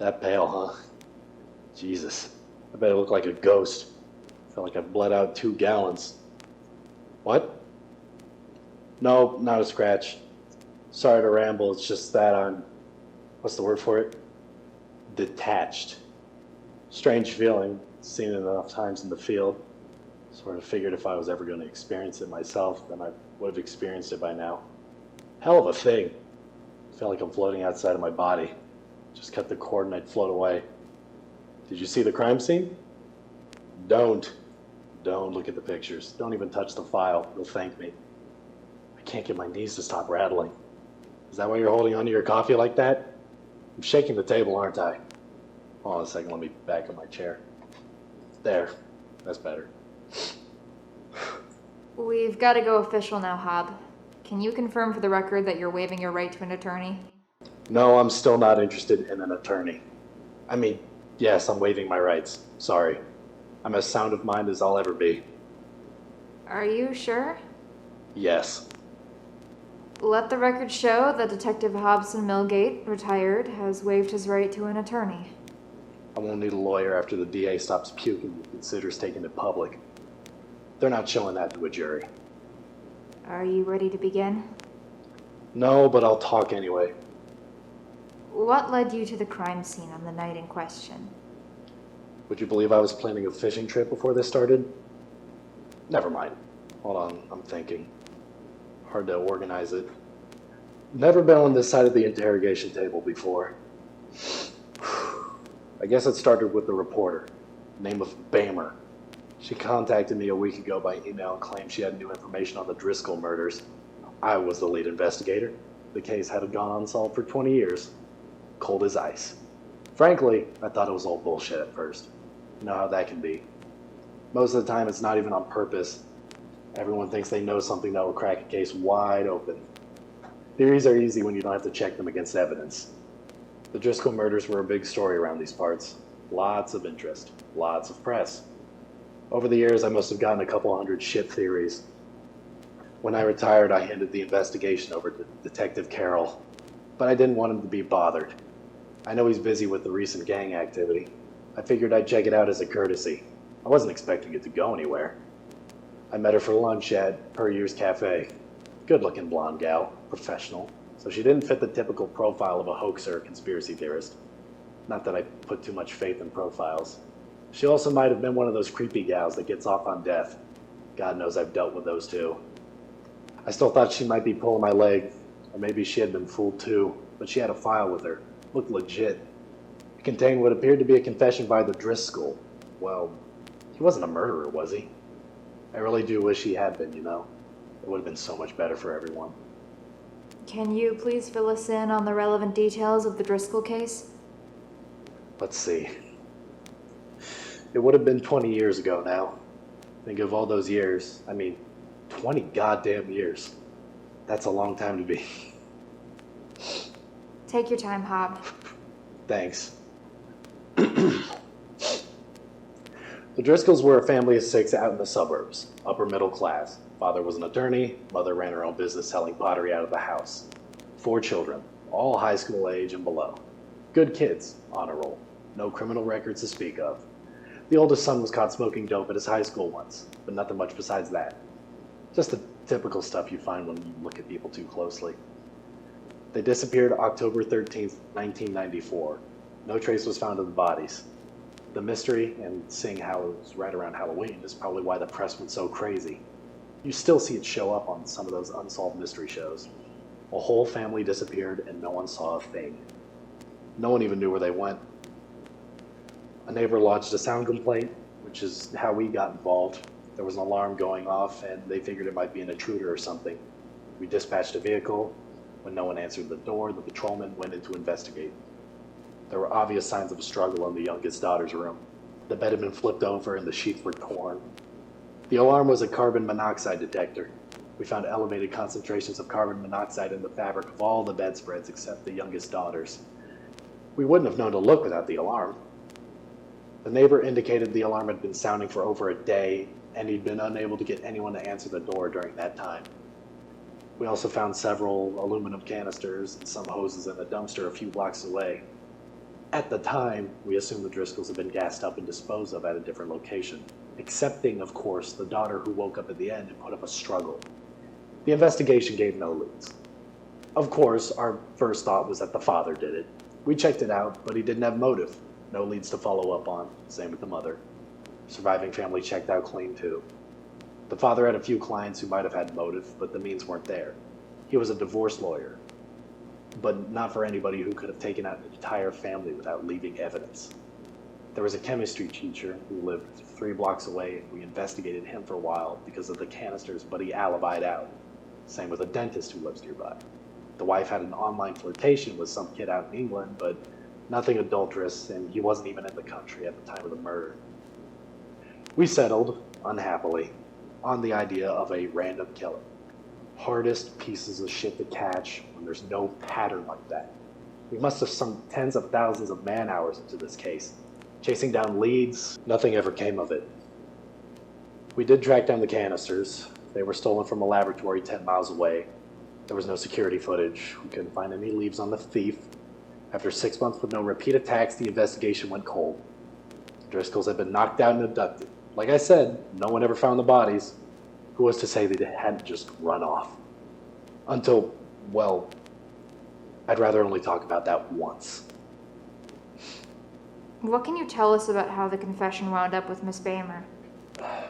That pale, huh? Jesus. I bet I look like a ghost. Felt like I bled out 2 gallons. What? No, not a scratch. Sorry to ramble, it's just that I'm... What's the word for it? Detached. Strange feeling, seen it enough times in the field. Sort of figured if I was ever going to experience it myself, then I would have experienced it by now. Hell of a thing. Felt like I'm floating outside of my body. Just cut the cord and I'd float away. Did you see the crime scene? Don't look at the pictures. Don't even touch the file. You'll thank me. I can't get my knees to stop rattling. Is that why you're holding onto your coffee like that? I'm shaking the table, aren't I? Hold on a second, let me back up my chair. There, that's better. We've got to go official now, Hob. Can you confirm for the record that you're waiving your right to an attorney? No, I'm still not interested in an attorney. I mean, yes, I'm waiving my rights. Sorry. I'm as sound of mind as I'll ever be. Are you sure? Yes. Let the record show that Detective Hobson Millgate, retired, has waived his right to an attorney. I won't need a lawyer after the DA stops puking and considers taking it public. They're not showing that to a jury. Are you ready to begin? No, but I'll talk anyway. What led you to the crime scene on the night in question? Would you believe I was planning a fishing trip before this started? Never mind. Hold on, I'm thinking. Hard to organize it. Never been on this side of the interrogation table before. I guess it started with the reporter, name of Bamer. She contacted me a week ago by email and claimed she had new information on the Driscoll murders. I was the lead investigator. The case had gone unsolved for 20 years. Cold as ice. Frankly, I thought it was all bullshit at first. You know how that can be. Most of the time, it's not even on purpose. Everyone thinks they know something that will crack a case wide open. Theories are easy when you don't have to check them against evidence. The Driscoll murders were a big story around these parts. Lots of interest. Lots of press. Over the years, I must have gotten a couple hundred shit theories. When I retired, I handed the investigation over to Detective Carroll, but I didn't want him to be bothered. I know he's busy with the recent gang activity. I figured I'd check it out as a courtesy. I wasn't expecting it to go anywhere. I met her for lunch at Her Year's Cafe. Good-looking blonde gal, professional, so she didn't fit the typical profile of a hoaxer or conspiracy theorist. Not that I put too much faith in profiles. She also might have been one of those creepy gals that gets off on death. God knows I've dealt with those too. I still thought she might be pulling my leg, or maybe she had been fooled too, but she had a file with her. Looked legit. It contained what appeared to be a confession by the Driscoll. Well, he wasn't a murderer, was he? I really do wish he had been, you know. It would have been so much better for everyone. Can you please fill us in on the relevant details of the Driscoll case? Let's see. It would have been 20 years ago now. Think of all those years. I mean, 20 goddamn years. That's a long time to be. Take your time, Hob. Thanks. The Driscolls were a family of 6 out in the suburbs, upper middle class. Father was an attorney, mother ran her own business selling pottery out of the house. 4 children, all high school age and below. Good kids, honor roll. No criminal records to speak of. The oldest son was caught smoking dope at his high school once, but nothing much besides that. Just the typical stuff you find when you look at people too closely. They disappeared October 13th, 1994. No trace was found of the bodies. The mystery, and seeing how it was right around Halloween, is probably why the press went so crazy. You still see it show up on some of those unsolved mystery shows. A whole family disappeared and no one saw a thing. No one even knew where they went. A neighbor lodged a sound complaint, which is how we got involved. There was an alarm going off and they figured it might be an intruder or something. We dispatched a vehicle. When no one answered the door, the patrolman went in to investigate. There were obvious signs of a struggle in the youngest daughter's room. The bed had been flipped over and the sheets were torn. The alarm was a carbon monoxide detector. We found elevated concentrations of carbon monoxide in the fabric of all the bedspreads except the youngest daughter's. We wouldn't have known to look without the alarm. The neighbor indicated the alarm had been sounding for over a day, and he'd been unable to get anyone to answer the door during that time. We also found several aluminum canisters and some hoses in a dumpster a few blocks away. At the time, we assumed the Driscolls had been gassed up and disposed of at a different location, excepting, of course, the daughter who woke up at the end and put up a struggle. The investigation gave no leads. Of course, our first thought was that the father did it. We checked it out, but he didn't have motive. No leads to follow up on. Same with the mother. Surviving family checked out clean too. The father had a few clients who might have had motive, but the means weren't there. He was a divorce lawyer, but not for anybody who could have taken out an entire family without leaving evidence. There was a chemistry teacher who lived 3 blocks away, and we investigated him for a while because of the canisters, but he alibied out. Same with a dentist who lives nearby. The wife had an online flirtation with some kid out in England, but nothing adulterous, and he wasn't even in the country at the time of the murder. We settled, unhappily, on the idea of a random killer. Hardest pieces of shit to catch when there's no pattern like that. We must have sunk tens of thousands of man-hours into this case. Chasing down leads, nothing ever came of it. We did track down the canisters. They were stolen from a laboratory 10 miles away. There was no security footage. We couldn't find any leads on the thief. After 6 months with no repeat attacks, the investigation went cold. The Driscolls had been knocked out and abducted. Like I said, no one ever found the bodies. Who was to say they hadn't just run off? Until, well, I'd rather only talk about that once. What can you tell us about how the confession wound up with Miss Bamer?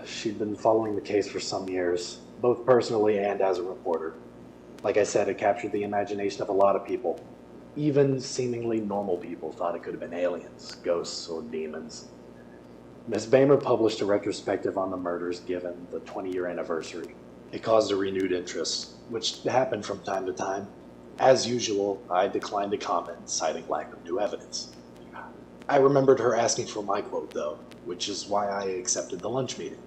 She'd been following the case for some years, both personally and as a reporter. Like I said, it captured the imagination of a lot of people. Even seemingly normal people thought it could have been aliens, ghosts, or demons. Miss Bamer published a retrospective on the murders given the 20-year anniversary. It caused a renewed interest, which happened from time to time. As usual, I declined to comment, citing lack of new evidence. I remembered her asking for my quote, though, which is why I accepted the lunch meeting.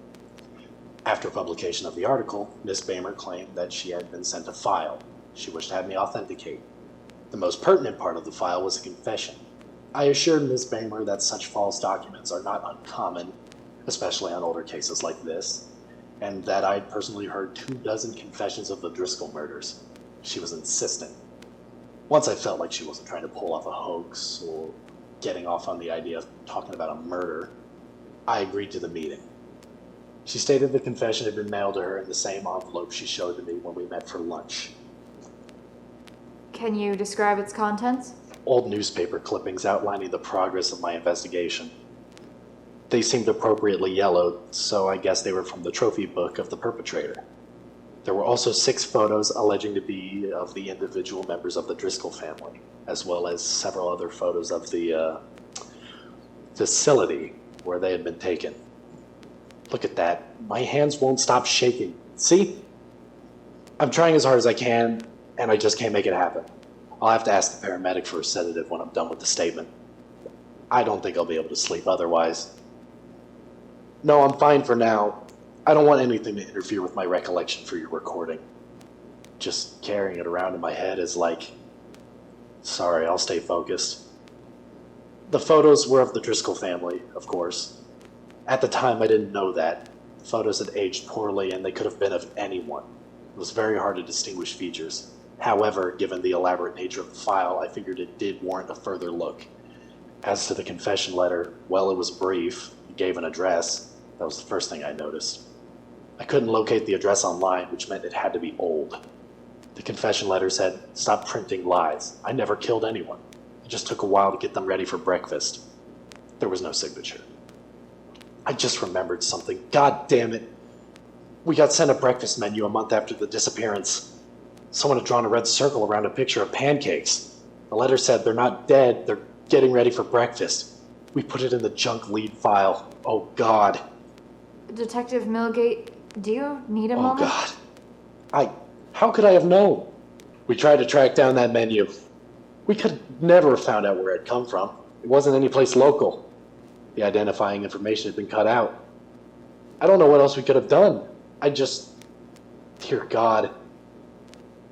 After publication of the article, Miss Bamer claimed that she had been sent a file she wished to have me authenticate. The most pertinent part of the file was a confession. I assured Miss Bamer that such false documents are not uncommon, especially on older cases like this, and that I'd personally heard 24 confessions of the Driscoll murders. She was insistent. Once I felt like she wasn't trying to pull off a hoax or getting off on the idea of talking about a murder, I agreed to the meeting. She stated the confession had been mailed to her in the same envelope she showed to me when we met for lunch. Can you describe its contents? Old newspaper clippings outlining the progress of my investigation. They seemed appropriately yellowed, so I guess they were from the trophy book of the perpetrator. There were also 6 photos alleging to be of the individual members of the Driscoll family, as well as several other photos of the facility where they had been taken. Look at that. My hands won't stop shaking. See? I'm trying as hard as I can, and I just can't make it happen. I'll have to ask the paramedic for a sedative when I'm done with the statement. I don't think I'll be able to sleep otherwise. No, I'm fine for now. I don't want anything to interfere with my recollection for your recording. Just carrying it around in my head is like... Sorry, I'll stay focused. The photos were of the Driscoll family, of course. At the time, I didn't know that. The photos had aged poorly, and they could have been of anyone. It was very hard to distinguish features. However, given the elaborate nature of the file, I figured it did warrant a further look. As to the confession letter, well, it was brief. It gave an address. That was the first thing I noticed. I couldn't locate the address online, which meant it had to be old. The confession letter said, "Stop printing lies. I never killed anyone. It just took a while to get them ready for breakfast." There was no signature. I just remembered something. God damn it. We got sent a breakfast menu a month after the disappearance. Someone had drawn a red circle around a picture of pancakes. The letter said they're not dead, they're getting ready for breakfast. We put it in the junk lead file. Oh God. Detective Millgate, do you need a moment? Oh God. How could I have known? We tried to track down that menu. We could never have found out where it had come from. It wasn't any place local. The identifying information had been cut out. I don't know what else we could have done. Dear God.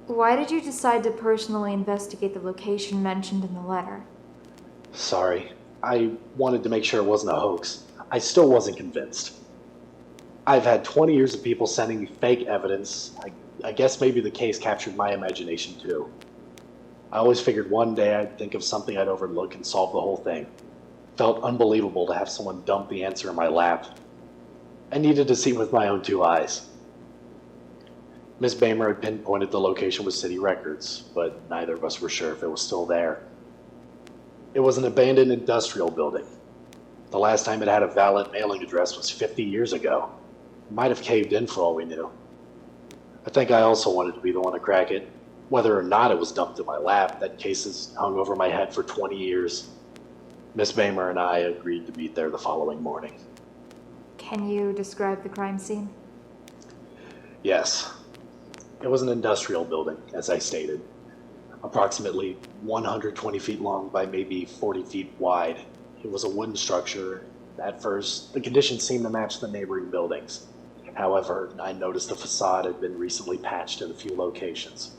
Why did you decide to personally investigate the location mentioned in the letter? Sorry. I wanted to make sure it wasn't a hoax. I still wasn't convinced. I've had 20 years of people sending me fake evidence. I guess maybe the case captured my imagination too. I always figured one day I'd think of something I'd overlook and solve the whole thing. Felt unbelievable to have someone dump the answer in my lap. I needed to see with my own two eyes. Miss Bamer had pinpointed the location with city records, but neither of us were sure if it was still there. It was an abandoned industrial building. The last time it had a valid mailing address was 50 years ago. It might have caved in for all we knew. I think I also wanted to be the one to crack it. Whether or not it was dumped in my lap, that case has hung over my head for 20 years. Miss Bamer and I agreed to meet there the following morning. Can you describe the crime scene? Yes. It was an industrial building, as I stated. Approximately 120 feet long by maybe 40 feet wide. It was a wooden structure. At first, the conditions seemed to match the neighboring buildings. However, I noticed the facade had been recently patched in a few locations.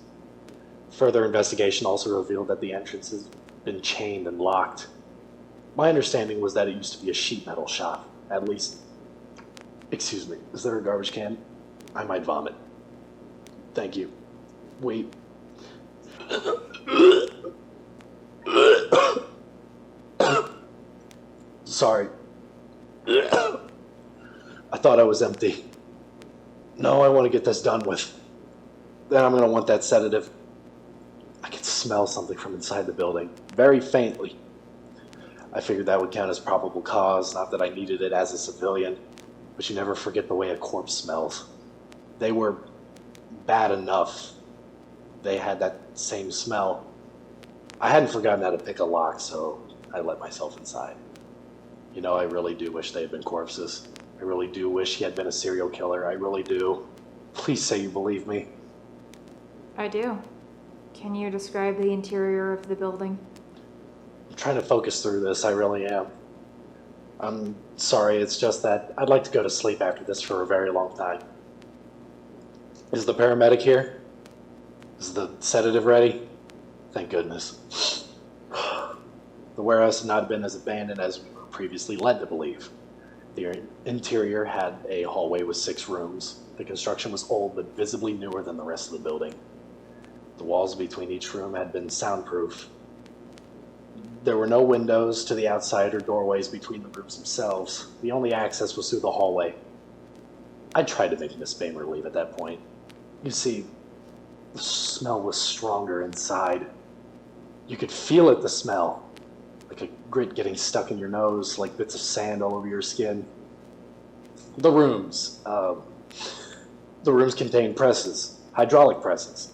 Further investigation also revealed that the entrance had been chained and locked. My understanding was that it used to be a sheet metal shop, at least. Excuse me, is there a garbage can? I might vomit. Thank you. Wait. Sorry. I thought I was empty. No, I want to get this done with. Then I'm going to want that sedative. I could smell something from inside the building, very faintly. I figured that would count as probable cause, not that I needed it as a civilian, but you never forget the way a corpse smells. They were bad enough. They had that same smell. I hadn't forgotten how to pick a lock, so I let myself inside. You know, I really do wish they had been corpses. I really do wish he had been a serial killer. I really do. Please say you believe me. I do. Can you describe the interior of the building? I'm trying to focus through this, I really am. I'm sorry, it's just that I'd like to go to sleep after this for a very long time. Is the paramedic here? Is the sedative ready? Thank goodness. The warehouse had not been as abandoned as we were previously led to believe. The interior had a hallway with 6 rooms. The construction was old but visibly newer than the rest of the building. The walls between each room had been soundproof. There were no windows to the outside or doorways between the rooms themselves. The only access was through the hallway. I tried to make Miss Bamer leave at that point. You see, the smell was stronger inside. You could feel it, the smell. Like a grit getting stuck in your nose, like bits of sand all over your skin. The rooms contained presses, hydraulic presses.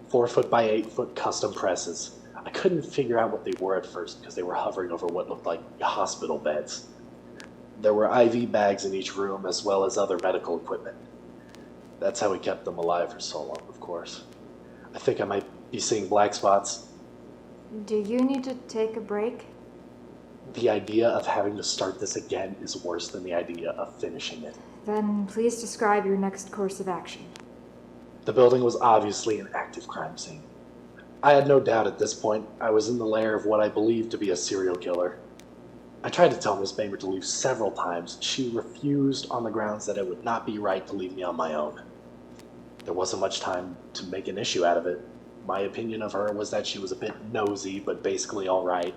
4-foot by 8-foot custom presses. I couldn't figure out what they were at first because they were hovering over what looked like hospital beds. There were IV bags in each room as well as other medical equipment. That's how we kept them alive for so long, of course. I think I might be seeing black spots. Do you need to take a break? The idea of having to start this again is worse than the idea of finishing it. Then please describe your next course of action. The building was obviously an active crime scene. I had no doubt at this point I was in the lair of what I believed to be a serial killer. I tried to tell Miss Bamer to leave several times. She refused on the grounds that it would not be right to leave me on my own. There wasn't much time to make an issue out of it. My opinion of her was that she was a bit nosy, but basically all right,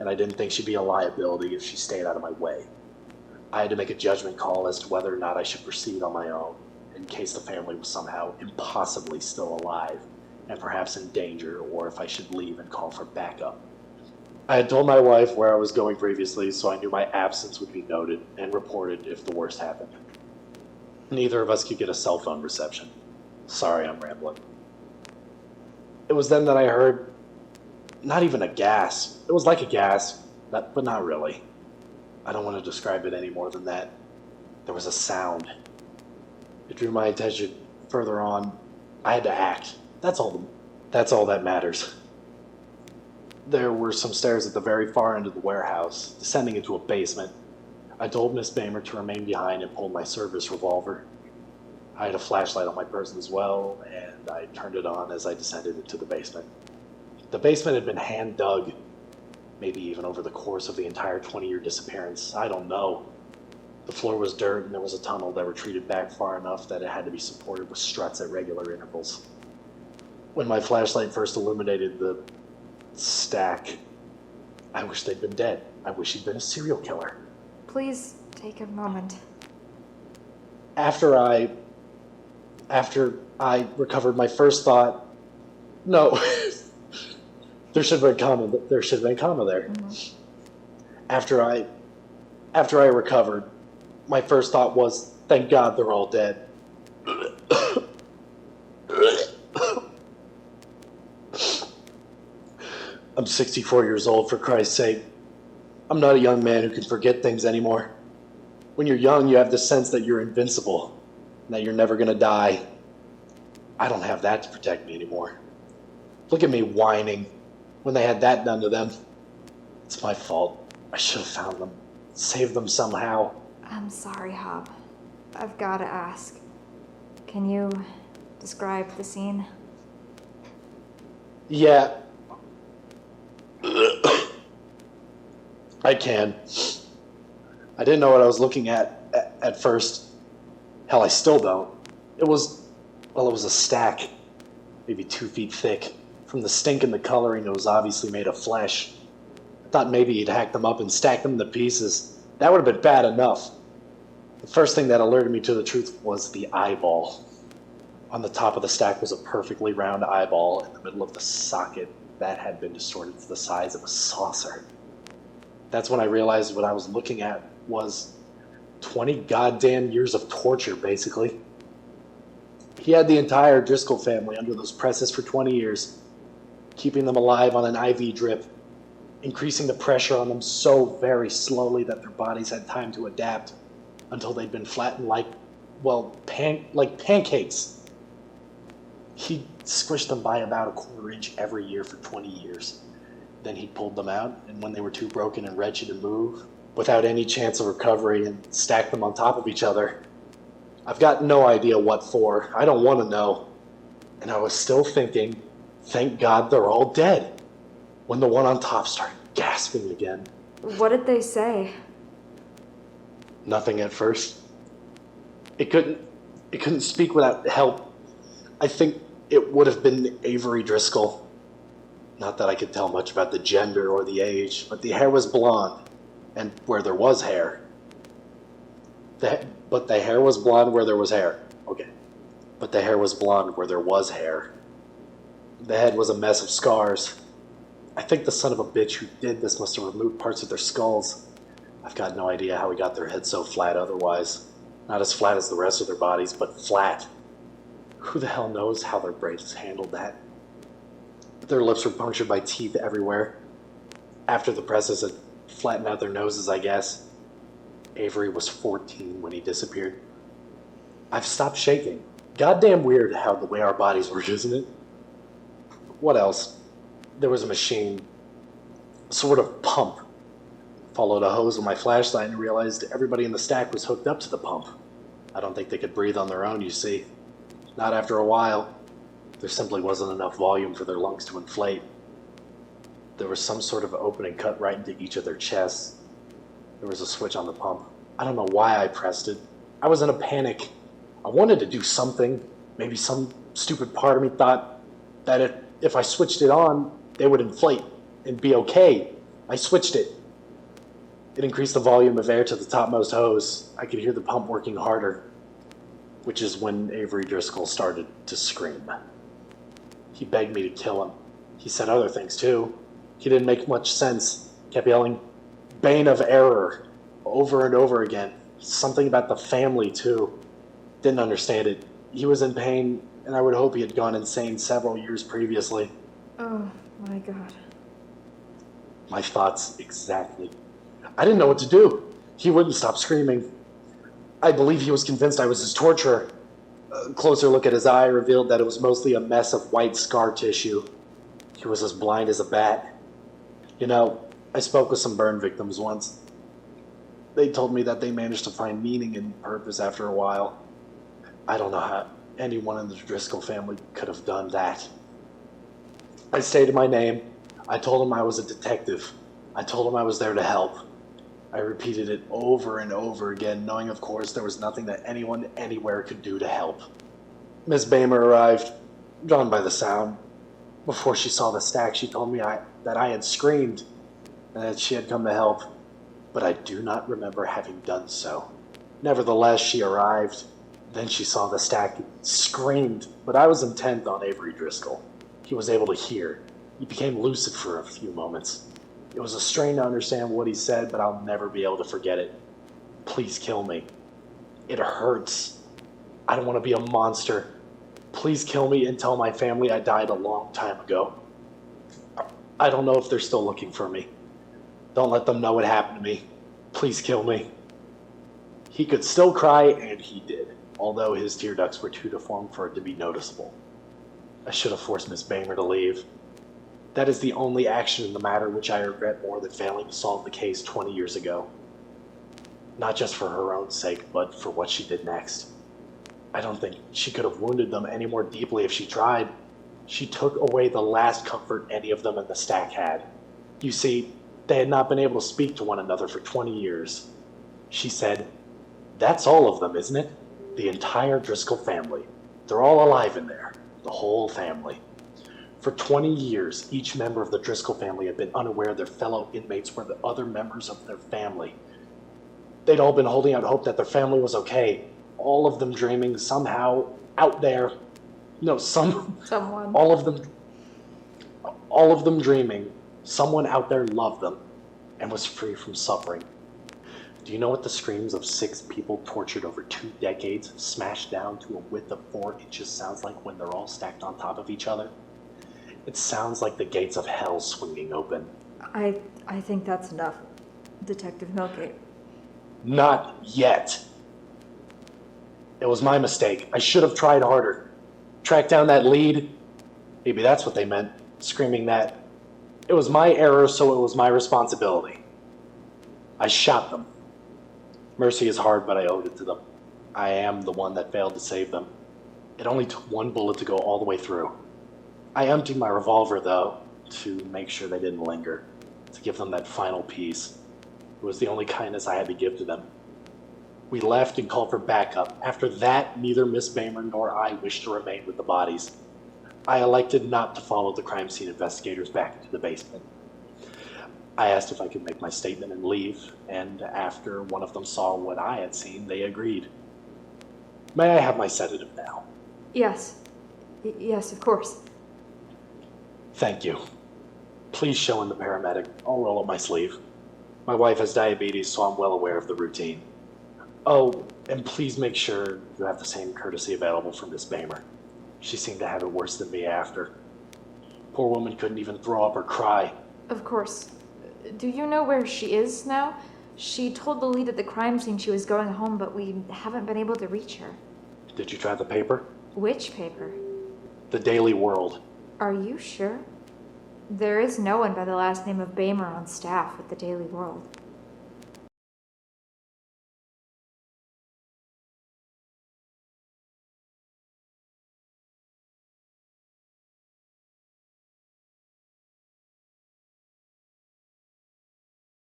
and I didn't think she'd be a liability if she stayed out of my way. I had to make a judgment call as to whether or not I should proceed on my own, in case the family was somehow impossibly still alive, and perhaps in danger, or if I should leave and call for backup. I had told my wife where I was going previously, so I knew my absence would be noted and reported if the worst happened. Neither of us could get a cell phone reception. Sorry, I'm rambling. It was then that I heard, not even a gasp. It was like a gasp, but not really. I don't want to describe it any more than that. There was a sound. It drew my attention further on. I had to act. That's all that matters. There were some stairs at the very far end of the warehouse, descending into a basement. I told Miss Bamer to remain behind and pulled my service revolver. I had a flashlight on my person as well, and I turned it on as I descended into the basement. The basement had been hand-dug, maybe even over the course of the entire 20-year disappearance. I don't know. The floor was dirt, and there was a tunnel that retreated back far enough that it had to be supported with struts at regular intervals. When my flashlight first illuminated the stack, I wish they'd been dead. I wish he'd been a serial killer. Please take a moment. After I recovered, my first thought, no, there should have been a comma there. Mm-hmm. After I recovered, my first thought was, thank God they're all dead. I'm 64 years old, for Christ's sake. I'm not a young man who can forget things anymore. When you're young, you have the sense that you're invincible, and that you're never gonna die. I don't have that to protect me anymore. Look at me whining when they had that done to them. It's my fault. I should have found them, saved them somehow. I'm sorry, Hob. I've gotta ask. Can you describe the scene? Yeah. I can. I didn't know what I was looking at first. Hell, I still don't. It was a stack, maybe 2 feet thick. From the stink and the coloring, it was obviously made of flesh. I thought maybe he'd hacked them up and stacked them into pieces. That would have been bad enough. The first thing that alerted me to the truth was the eyeball. On the top of the stack was a perfectly round eyeball in the middle of the socket that had been distorted to the size of a saucer. That's when I realized what I was looking at was 20 goddamn years of torture, basically. He had the entire Driscoll family under those presses for 20 years, keeping them alive on an IV drip, increasing the pressure on them so very slowly that their bodies had time to adapt until they'd been flattened like pancakes. He squished them by about a quarter inch every year for 20 years. Then he pulled them out, and when they were too broken and wretched to move, without any chance of recovery, and stacked them on top of each other. I've got no idea what for. I don't want to know. And I was still thinking, thank God they're all dead, when the one on top started gasping again. What did they say? Nothing at first. It couldn't speak without help. I think it would have been Avery Driscoll. Not that I could tell much about the gender or the age, but the hair was blonde, and where there was hair. But the hair was blonde where there was hair. Okay. But the hair was blonde where there was hair. The head was a mess of scars. I think the son of a bitch who did this must have removed parts of their skulls. I've got no idea how he got their heads so flat otherwise. Not as flat as the rest of their bodies, but flat. Who the hell knows how their brains handled that? Their lips were punctured by teeth everywhere. After the presses had flattened out their noses, I guess. Avery was 14 when he disappeared. I've stopped shaking. Goddamn weird how the way our bodies work, isn't it? What else? There was a machine. A sort of pump. Followed a hose with my flashlight and realized everybody in the stack was hooked up to the pump. I don't think they could breathe on their own, you see. Not after a while. There simply wasn't enough volume for their lungs to inflate. There was some sort of opening cut right into each of their chests. There was a switch on the pump. I don't know why I pressed it. I was in a panic. I wanted to do something. Maybe some stupid part of me thought that if I switched it on, they would inflate and be okay. I switched it. It increased the volume of air to the topmost hose. I could hear the pump working harder, which is when Avery Driscoll started to scream. He begged me to kill him. He said other things too. He didn't make much sense. Kept yelling, "Bane of error," over and over again. Something about the family too. Didn't understand it. He was in pain, and I would hope he had gone insane several years previously. Oh my God. My thoughts exactly. I didn't know what to do. He wouldn't stop screaming. I believe he was convinced I was his torturer. A closer look at his eye revealed that it was mostly a mess of white scar tissue. He was as blind as a bat. You know, I spoke with some burn victims once. They told me that they managed to find meaning and purpose after a while. I don't know how anyone in the Driscoll family could have done that. I stated my name. I told him I was a detective. I told him I was there to help. I repeated it over and over again, knowing, of course, there was nothing that anyone anywhere could do to help. Miss Bamer arrived, drawn by the sound. Before she saw the stack, she told me that I had screamed and that she had come to help, but I do not remember having done so. Nevertheless, she arrived. Then she saw the stack and screamed, but I was intent on Avery Driscoll. He was able to hear. He became lucid for a few moments. It was a strain to understand what he said, but I'll never be able to forget it. Please kill me. It hurts. I don't want to be a monster. Please kill me and tell my family I died a long time ago. I don't know if they're still looking for me. Don't let them know what happened to me. Please kill me. He could still cry, and he did, although his tear ducts were too deformed for it to be noticeable. I should have forced Miss Bamer to leave. That is the only action in the matter which I regret more than failing to solve the case 20 years ago. Not just for her own sake, but for what she did next. I don't think she could have wounded them any more deeply if she tried. She took away the last comfort any of them in the stack had. You see, they had not been able to speak to one another for 20 years. She said, "That's all of them, isn't it? The entire Driscoll family. They're all alive in there. The whole family." For 20 years, each member of the Driscoll family had been unaware their fellow inmates were the other members of their family. They'd all been holding out hope that their family was okay. All of them dreaming somehow out there. No, Someone. all of them dreaming someone out there loved them and was free from suffering. Do you know what the screams of 6 people tortured over 2 decades, smashed down to a width of 4 inches, sounds like when they're all stacked on top of each other? It sounds like the gates of hell swinging open. I think that's enough, Detective Milgate. Not yet. It was my mistake. I should have tried harder. Tracked down that lead. Maybe that's what they meant, screaming that. It was my error, so it was my responsibility. I shot them. Mercy is hard, but I owed it to them. I am the one that failed to save them. It only took 1 bullet to go all the way through. I emptied my revolver, though, to make sure they didn't linger, to give them that final piece. It was the only kindness I had to give to them. We left and called for backup. After that, neither Miss Bamer nor I wished to remain with the bodies. I elected not to follow the crime scene investigators back into the basement. I asked if I could make my statement and leave, and after one of them saw what I had seen, they agreed. May I have my sedative now? Yes. Yes, of course. Thank you. Please show in the paramedic. I'll roll up my sleeve. My wife has diabetes, so I'm well aware of the routine. Oh, and please make sure you have the same courtesy available for Miss Bamer. She seemed to have it worse than me after. Poor woman couldn't even throw up or cry. Of course. Do you know where she is now? She told the lead at the crime scene she was going home, but we haven't been able to reach her. Did you try the paper? Which paper? The Daily World. Are you sure? There is no one by the last name of Bamer on staff with the Daily World.